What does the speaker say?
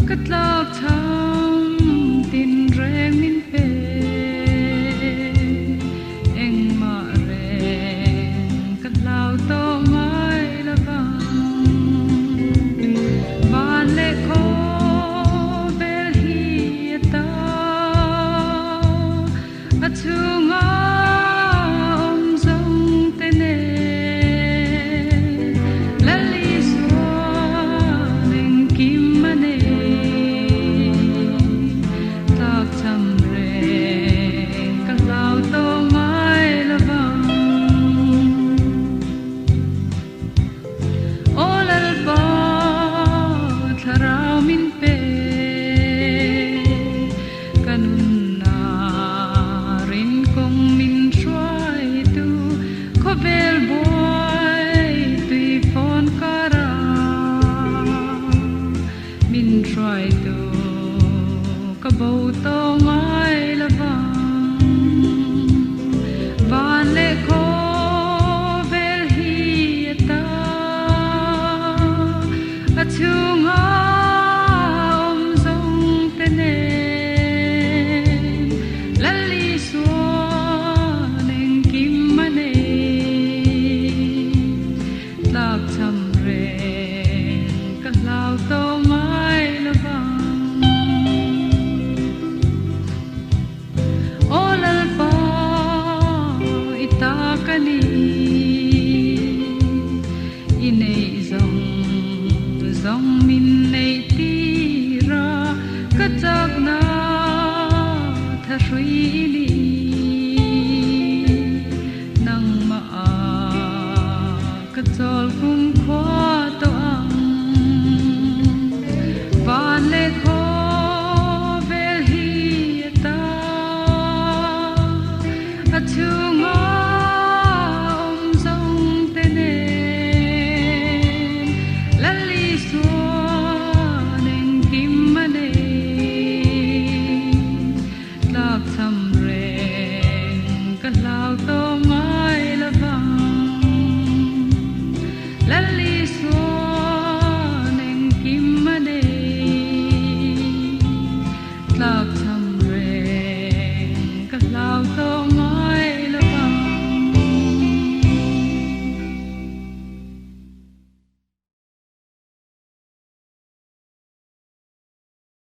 Katlaw tham tin reng min pe eng ma reng katlaw to mai lavang van le ko bel hi ta achunga om zong te ne lali so eng kim mane try to kabau to mai lavang van le ko bel hi ta achunga om zong te ne lali suan eng kim mane tlak cham re kalau to kani inei zong min nei ti ra kachak na tha shui li nang ma a kachol kum khwa to ang van le kho bel hi ta achunga some